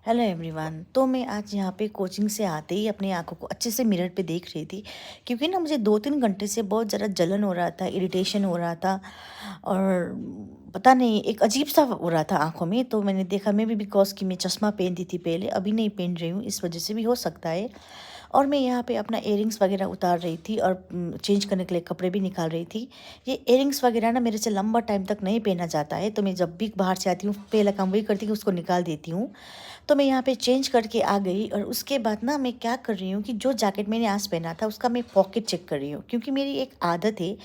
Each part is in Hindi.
Hello everyone. तो मैं आज यहाँ पे कोचिंग से आते ही अपनी आंखों को अच्छे से मिरर पे देख रही थी, क्योंकि ना मुझे 2-3 घंटे से बहुत ज़्यादा जलन हो रहा था, इरिटेशन हो रहा था और पता नहीं एक अजीब सा हो रहा था आंखों में। तो मैंने देखा, मैं भी बिकॉज कि मैं चश्मा पहनती थी पहले, अभी नहीं पहन रही हूँ, इस वजह से भी हो सकता है। और मैं यहाँ पे अपना इयरिंग्स वगैरह उतार रही थी और चेंज करने के लिए कपड़े भी निकाल रही थी। ये इयरिंग्स वगैरह ना मेरे से लंबा टाइम तक नहीं पहना जाता है, तो मैं जब भी बाहर से आती हूँ पहला काम वही करती हूँ कि उसको निकाल देती हूँ। तो मैं यहाँ पे चेंज करके आ गई और उसके बाद ना मैं क्या कर रही हूँ कि जो जैकेट मैंने आज पहना था उसका मैं पॉकेट चेक कर रही हूँ, क्योंकि मेरी एक आदत है,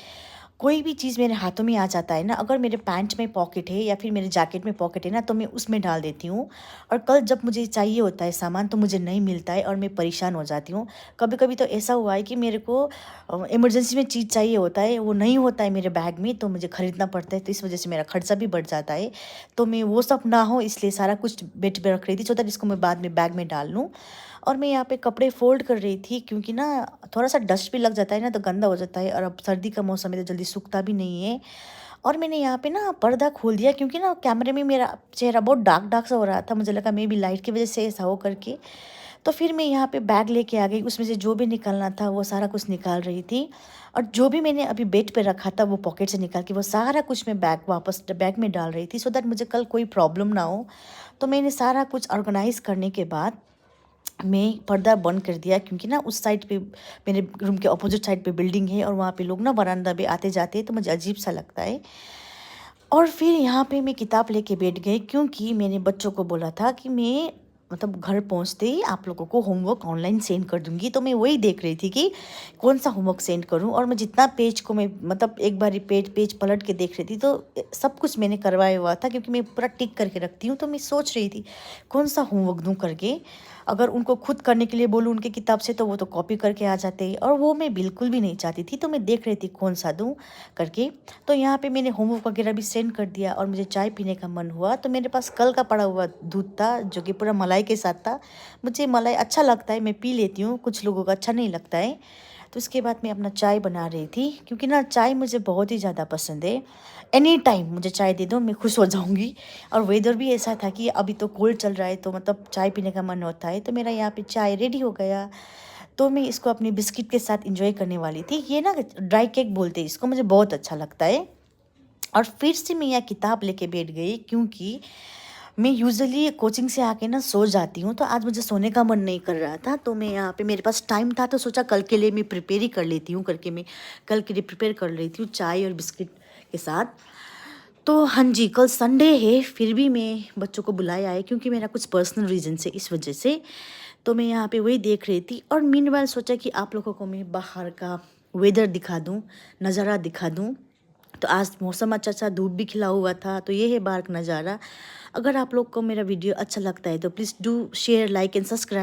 कोई भी चीज़ मेरे हाथों में आ जाता है ना, अगर मेरे पैंट में पॉकेट है या फिर मेरे जैकेट में पॉकेट है ना, तो मैं उसमें डाल देती हूँ। और कल जब मुझे चाहिए होता है सामान तो मुझे नहीं मिलता है और मैं परेशान हो जाती हूँ। कभी कभी तो ऐसा हुआ है कि मेरे को इमरजेंसी में चीज़ चाहिए होता है, वो नहीं होता है मेरे बैग में, तो मुझे ख़रीदना पड़ता है, तो इस वजह से मेरा खर्चा भी बढ़ जाता है। तो मैं वो सब ना हो इसलिए सारा कुछ बेड पे रख रही थी, सो दैट इसको मैं बाद में बैग में डाल लूँ। और मैं यहाँ पे कपड़े फ़ोल्ड कर रही थी, क्योंकि ना थोड़ा-सा डस्ट भी लग जाता है ना, तो गंदा हो जाता है और अब सर्दी का मौसम है तो जल्दी सूखता भी नहीं है। और मैंने यहाँ पे ना पर्दा खोल दिया, क्योंकि ना कैमरे में मेरा चेहरा बहुत डार्क-डार्क सा हो रहा था। मुझे लगा मे बी लाइट की वज़ह से ऐसा हो करके। तो फिर मैं यहाँ पे बैग लेके आ गई, उसमें से जो भी निकालना था वो सारा कुछ निकाल रही थी। और जो भी मैंने अभी बेड पे रखा था वो पॉकेट से निकाल के वो सारा कुछ मैं बैग वापस बैग में डाल रही थी, सो दैट मुझे कल कोई प्रॉब्लम ना हो। तो मैंने सारा कुछ ऑर्गेनाइज़ करने के बाद मैं पर्दा बंद कर दिया, क्योंकि ना उस साइड पे मेरे रूम के अपोजिट साइड पे बिल्डिंग है और वहाँ पे लोग ना बरामदा पे आते जाते हैं, तो मुझे अजीब सा लगता है। और फिर यहाँ पे मैं किताब लेके बैठ गई, क्योंकि मैंने बच्चों को बोला था कि मैं मतलब घर पहुँचते ही आप लोगों को होमवर्क ऑनलाइन सेंड कर दूँगी। तो मैं वही देख रही थी कि कौन सा होमवर्क सेंड करूँ, और मैं जितना पेज को मैं मतलब एक बारी पेज पेज पलट के देख रही थी, तो सब कुछ मैंने करवाया हुआ था, क्योंकि मैं पूरा टिक करके रखती हूँ। तो मैं सोच रही थी कौन सा होमवर्क दूँ करके। अगर उनको खुद करने के लिए बोलूँ उनकी किताब से, तो वो तो कॉपी करके आ जाते हैं, और वो मैं बिल्कुल भी नहीं चाहती थी। तो मैं देख रही थी कौन सा दूँ करके। तो यहाँ पे मैंने होमवर्क वगैरह भी सेंड कर दिया और मुझे चाय पीने का मन हुआ, तो मेरे पास कल का पड़ा हुआ दूध था जो कि पूरा मलाई के साथ था। मुझे मलाई अच्छा लगता है, मैं पी लेती हूँ, कुछ लोगों को अच्छा नहीं लगता है। तो उसके बाद मैं अपना चाय बना रही थी, क्योंकि ना चाय मुझे बहुत ही ज़्यादा पसंद है। एनी टाइम मुझे चाय दे दो मैं खुश हो जाऊँगी। और वेदर भी ऐसा था कि अभी तो कोल्ड चल रहा है, तो मतलब चाय पीने का मन होता है। तो मेरा यहाँ पे चाय रेडी हो गया। तो मैं इसको अपनी बिस्किट के साथ इंजॉय करने वाली थी। ये ना ड्राई केक बोलते हैं इसको, मुझे बहुत अच्छा लगता है। और फिर से मैं यह किताब लेके बैठ गई, क्योंकि मैं यूजुअली कोचिंग से आके ना सो जाती हूँ, तो आज मुझे सोने का मन नहीं कर रहा था। तो मैं यहाँ पे मेरे पास टाइम था, तो सोचा कल के लिए मैं प्रिपेयर ही कर लेती हूँ करके मैं कल के लिए प्रिपेयर कर रही थी चाय और बिस्किट के साथ। तो हाँ जी, कल संडे है, फिर भी मैं बच्चों को बुलाया है, क्योंकि मेरा कुछ पर्सनल रीज़न से, इस वजह से। तो मैं यहाँ पे वही देख रही थी, और मीनवाइल सोचा कि आप लोगों को मैं बाहर का वेदर दिखा दूँ, नज़ारा दिखा दूँ। तो आज मौसम अच्छा-अच्छा, धूप भी खिला हुआ था, तो ये है बाहर का नज़ारा। अगर आप लोग को मेरा वीडियो अच्छा लगता है तो please do share, like and subscribe.